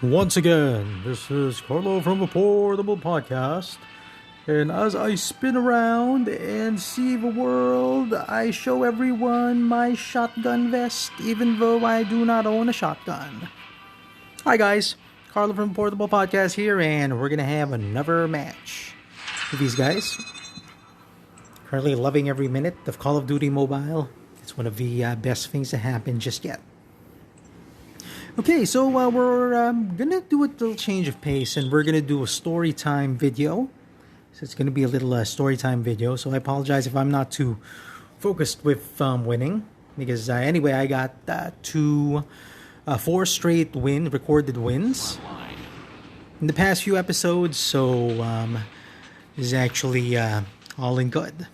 Once again, this is Carlo from the Portable Podcast. And as I spin around and see the world, I show everyone my shotgun vest, even though I do not own a shotgun. Hi guys, Carlo from the Portable Podcast here, and we're gonna have another match with these guys. Currently loving every minute of Call of Duty Mobile. It's one of the best things that happened just yet. Okay, so we're gonna do a little change of pace, and we're gonna do a story time video. So it's gonna be a little story time video. So I apologize if I'm not too focused with winning, because anyway, I got four straight recorded wins in the past few episodes. So this is actually all in good.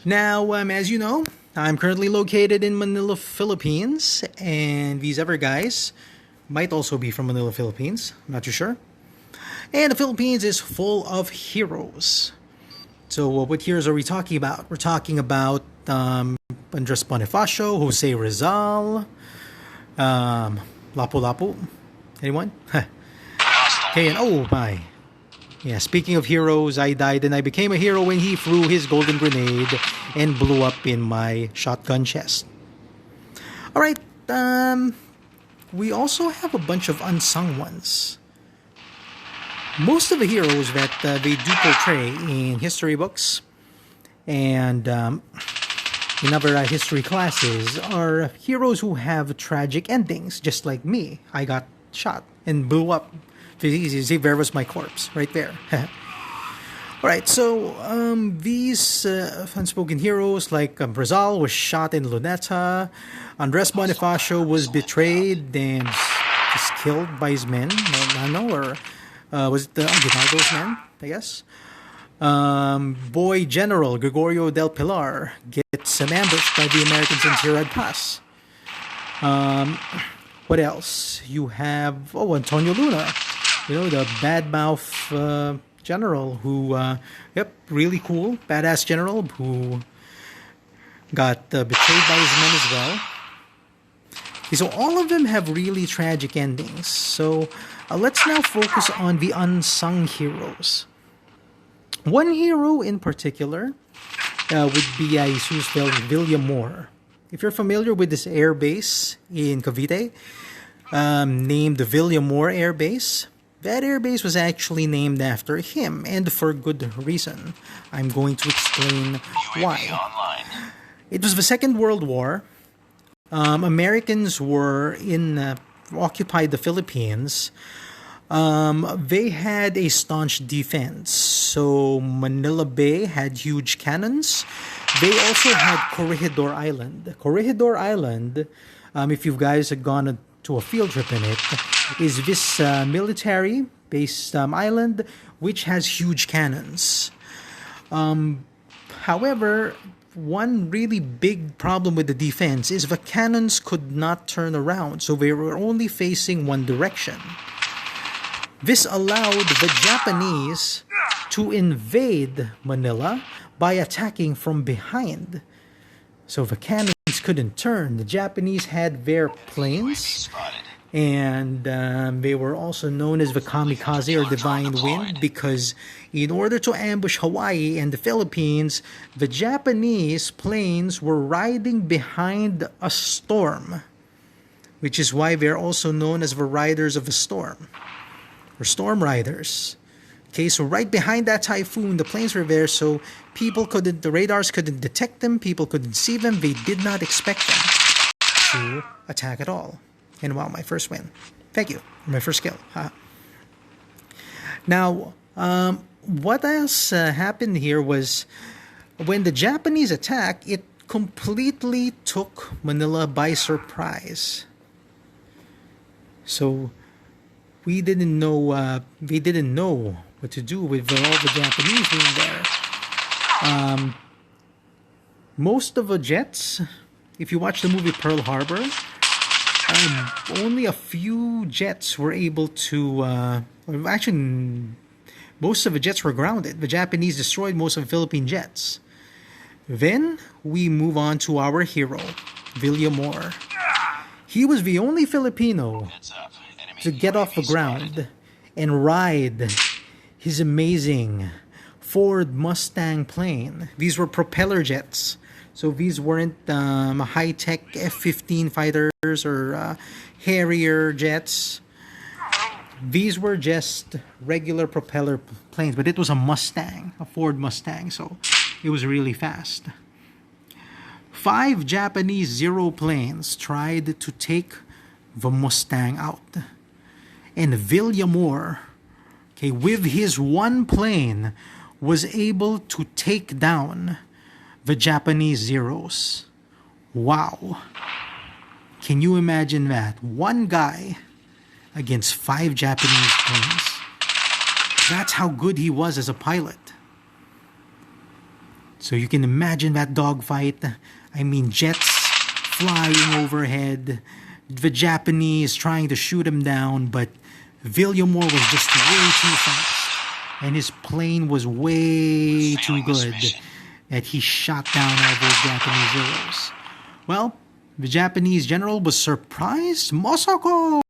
Now, as you know, I'm currently located in Manila, Philippines, and these other guys might also be from Manila, Philippines. I'm not too sure. And the Philippines is full of heroes. So what heroes are we talking about? We're talking about Andres Bonifacio, Jose Rizal, Lapu-Lapu. Anyone? Okay, and oh my. Yeah, speaking of heroes, I died and I became a hero when he threw his golden grenade and blew up in my shotgun chest. Alright, we also have a bunch of unsung ones. Most of the heroes that they do portray in history books and in other history classes are heroes who have tragic endings, just like me. I got shot and blew up. See, there was my corpse right there. Alright, so these unspoken heroes like Rizal was shot in Luneta. Andres Bonifacio was betrayed and just killed by his men. Was it the Aguinaldo's men, I guess? Boy General Gregorio del Pilar gets ambushed by the Americans in Tirad Pass. What else? You have Antonio Luna. You know, the badmouth general who, really cool, badass general who got betrayed by his men as well. Okay, so all of them have really tragic endings. So let's now focus on the unsung heroes. One hero in particular would be Jesus Villamor. If you're familiar with this air base in Cavite, named the Villamor Air Base, that air base was actually named after him, and for good reason. I'm going to explain why. It was the Second World War. Americans were occupied the Philippines. They had a staunch defense. So Manila Bay had huge cannons. They also had Corregidor Island. Corregidor Island, if you guys have gone to a field trip in it, is this military-based island which has huge cannons. However, one really big problem with the defense is the cannons could not turn around, so they were only facing one direction. This allowed the Japanese to invade Manila by attacking from behind. So the cannons couldn't turn. The Japanese had their planes, and they were also known as the kamikaze or divine wind, because in order to ambush Hawaii and the Philippines, the Japanese planes were riding behind a storm, which is why they're also known as the riders of the storm, or storm riders. Okay, so right behind that typhoon, the planes were there, so the radars couldn't detect them, people couldn't see them, they did not expect them to attack at all. And wow, my first win. Thank you. My first kill. Now, what else happened here was when the Japanese attacked, it completely took Manila by surprise. So they didn't know what to do with all the Japanese being there. Most of the jets, if you watch the movie Pearl Harbor, only a few jets were able to... most of the jets were grounded. The Japanese destroyed most of the Philippine jets. Then we move on to our hero, Villamor. He was the only Filipino to get off the ground and ride his amazing Ford Mustang plane. These were propeller jets. So these weren't high-tech F-15 fighters or Harrier jets. These were just regular propeller planes, but it was a Mustang, a Ford Mustang, so it was really fast. 5 Japanese Zero planes tried to take the Mustang out. And Villamor, okay, with his one plane, was able to take down the Japanese Zeros. Wow. Can you imagine that? One guy against 5 Japanese planes. That's how good he was as a pilot. So you can imagine that dogfight. I mean, jets flying overhead, the Japanese trying to shoot him down, but Villamor was just way too fast. And his plane was way too good that he shot down all those Japanese Zeros. Well, the Japanese general was surprised. Masako!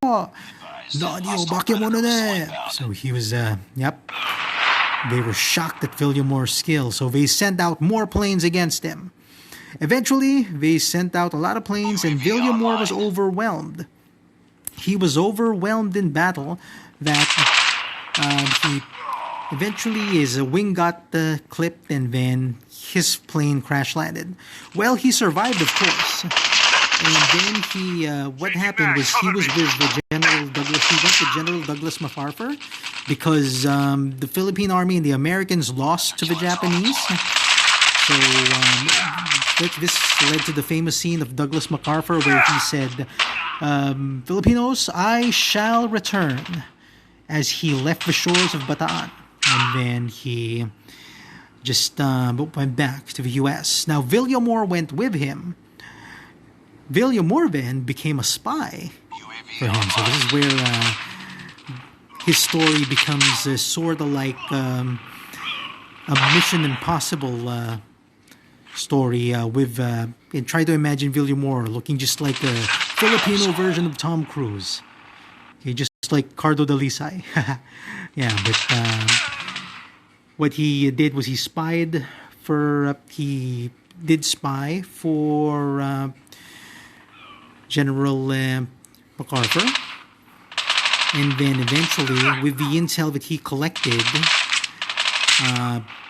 So he was, they were shocked at Villamor's skill, so they sent out more planes against him. Eventually, they sent out a lot of planes, and Villamor was overwhelmed. He was overwhelmed in battle that his wing got clipped, and then his plane crash landed. Well, he survived, of course. And then what happened was he was with the General Douglas. He went to General Douglas MacArthur because the Philippine Army and the Americans lost to the Japanese. So this led to the famous scene of Douglas MacArthur where he said, Filipinos, I shall return, as he left the shores of Bataan. And then he just went back to the U.S. Now, Villamor went with him. Villamor then became a spy for him. So this is where his story becomes sort of like a Mission Impossible story and try to imagine Villamor looking just like a Filipino version of Tom Cruise. Okay, just like Cardo Dalisay. Yeah, but what he did was he did spy for General MacArthur, and then eventually with the intel that he collected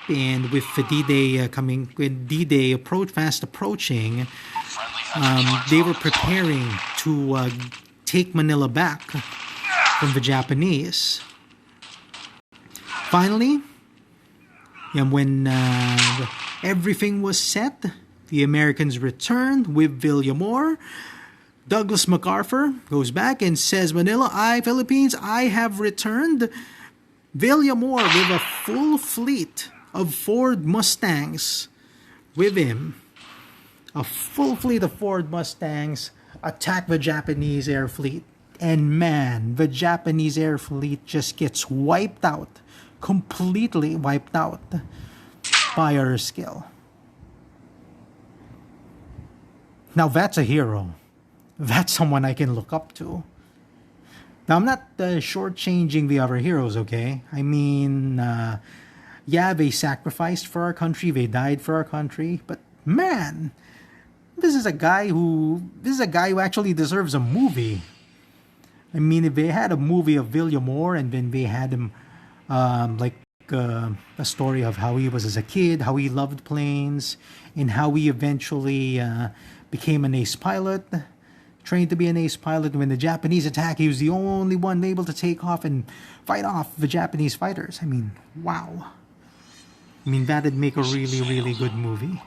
and with the D-Day when D-Day fast approaching, they were preparing to take Manila back from the Japanese. Finally, and when everything was set, the Americans returned with Villamor. Douglas MacArthur goes back and says, Philippines, I have returned. Villamor with a full fleet of Ford Mustangs with him. A full fleet of Ford Mustangs attack the Japanese air fleet. And man, the Japanese air fleet just gets wiped out. Completely wiped out by our skill. Now that's a hero. That's someone I can look up to. Now, I'm not shortchanging the other heroes, okay? I mean, they sacrificed for our country, they died for our country, but man, this is a guy who actually deserves a movie. I mean, if they had a movie of Villamor and then they had him, a story of how he was as a kid, how he loved planes, and how he eventually became an ace pilot. Trained to be an ace pilot. When the Japanese attacked, he was the only one able to take off and fight off the Japanese fighters. I mean, wow. I mean, that'd make a really, really good movie.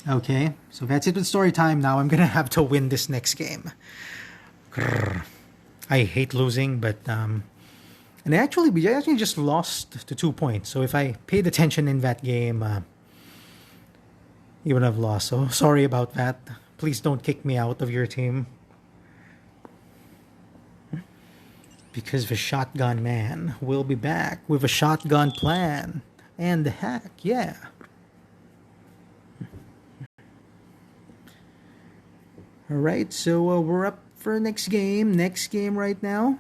Okay, so that's it with story time. Now I'm gonna have to win this next game. Grrr. I hate losing, but and we actually just lost to 2 points. So if I paid attention in that game, you would have lost. So sorry about that. Please don't kick me out of your team. Because the shotgun man will be back with a shotgun plan and the hack, yeah. Alright, so we're up for next game. Next game right now.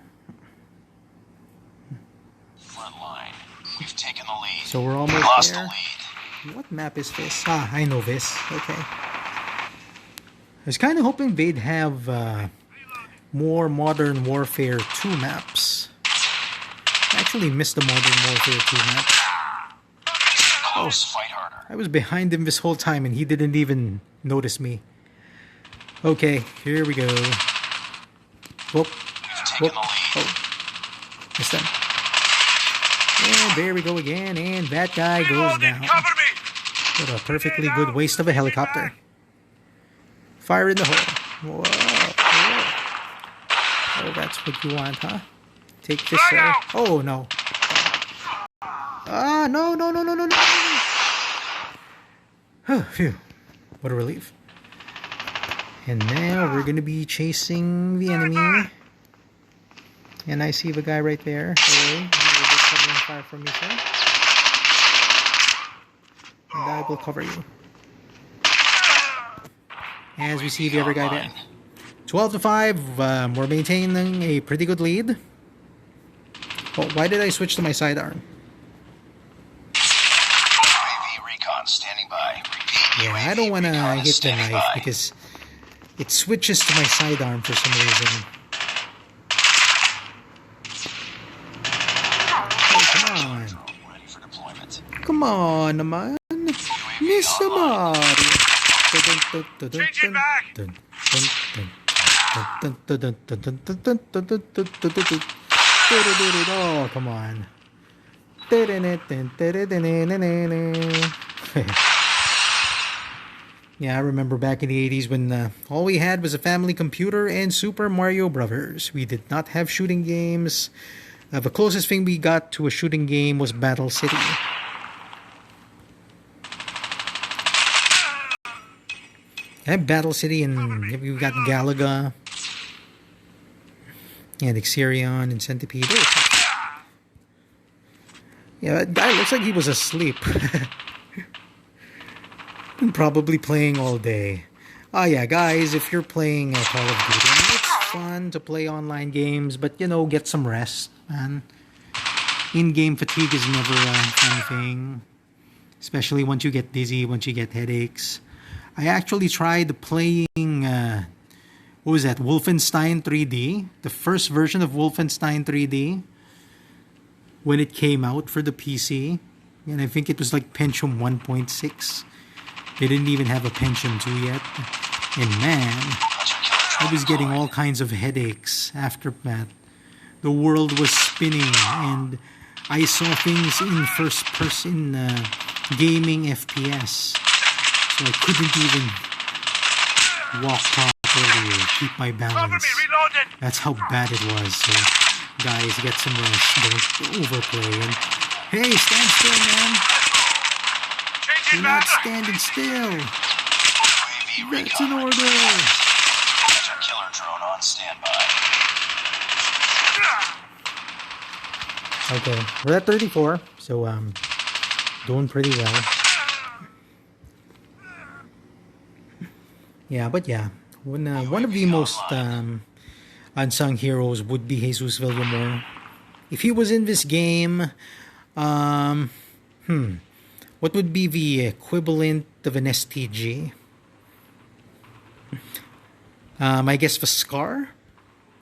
Front line. We've taken the lead. So we're almost Lost there. the lead. What map is this? Ah, I know this. Okay. I was kind of hoping they'd have more Modern Warfare 2 maps. I actually missed the Modern Warfare 2 map. Close, fight harder. I was behind him this whole time and he didn't even notice me. Okay, here we go. Whoop. We've taken Whoop. the lead. Oh. Missed him. And there we go again, and that guy goes down. What a perfectly good waste of a helicopter. Fire in the hole. Whoa. Whoa. Oh, that's what you want, huh? Take this, sir. Oh, no. Ah, no, no, no, no, no, no. Oh, phew. What a relief. And now we're going to be chasing the enemy. And I see the guy right there. Okay. Covering fire from you, sir. And I will cover you. As we see the other guy there. 12-5. We're maintaining a pretty good lead. Oh, why did I switch to my sidearm? UAV recon standing by. Repeat. Yeah, I don't want to hit the knife because it switches to my sidearm for some reason. Come on, naman. Miss Mario. Changing back. Oh, come on. Yeah, I remember back in the 80s when all we had was a family computer and Super Mario Brothers. We did not have shooting games. The closest thing we got to a shooting game was Battle City. I have Battle City and we've got Galaga and Xerion and Centipede. Yeah, that guy looks like he was asleep. Been probably playing all day. Oh yeah, guys, if you're playing Call of Duty, I mean, it's fun to play online games, but you know, get some rest, man. In-game fatigue is never a fun thing, especially once you get dizzy, once you get headaches. I actually tried playing, what was that, Wolfenstein 3D, the first version of Wolfenstein 3D, when it came out for the PC, and I think it was like Pentium 1.6. They didn't even have a Pentium 2 yet, and man, I was getting all kinds of headaches after that. The world was spinning, and I saw things in first-person gaming FPS. So I couldn't even walk properly or keep my balance. That's how bad it was. So, guys, get some rest. Don't overplay. And hey, stand still, man. You're not standing still. That's an order. Killer drone on standby. Okay, we're at 34, so doing pretty well. Yeah, but yeah, one of the most unsung heroes would be Jesus Villamor. If he was in this game, what would be the equivalent of an STG? I guess the Scar?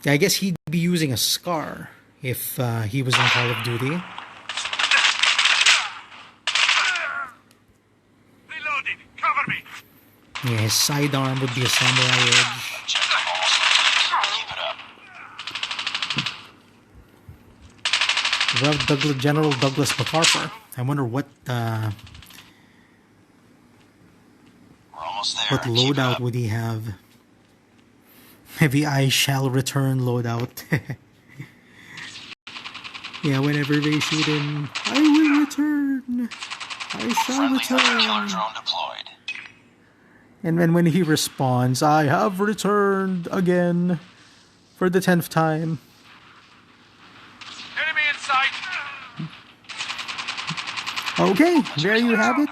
Yeah, I guess he'd be using a Scar if he was in Call of Duty. Reloading. Cover me. Yeah, his sidearm would be a Samurai Edge. Objective almost complete. Keep it up. General Douglas MacArthur. I wonder what We're almost there. what Keep it loadout up. would he have? Maybe I shall return loadout. Yeah, whenever they shoot him, I will return. I shall Friendly killer return. drone deployed. And then when he responds, I have returned again for the 10th time. Enemy in sight. Okay, there you have it.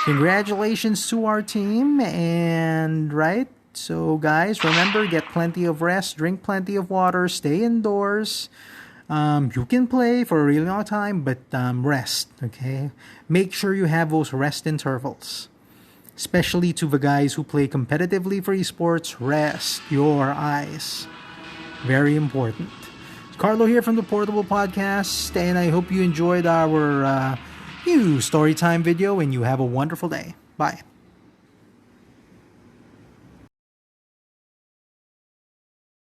Congratulations to our team, and right, So guys, remember, get plenty of rest, drink plenty of water, stay indoors. You can play for a really long time, but rest, okay? Make sure you have those rest intervals. Especially to the guys who play competitively for esports, rest your eyes. Very important. Carlo here from the Portable Podcast, and I hope you enjoyed our new story time video, and you have a wonderful day. Bye.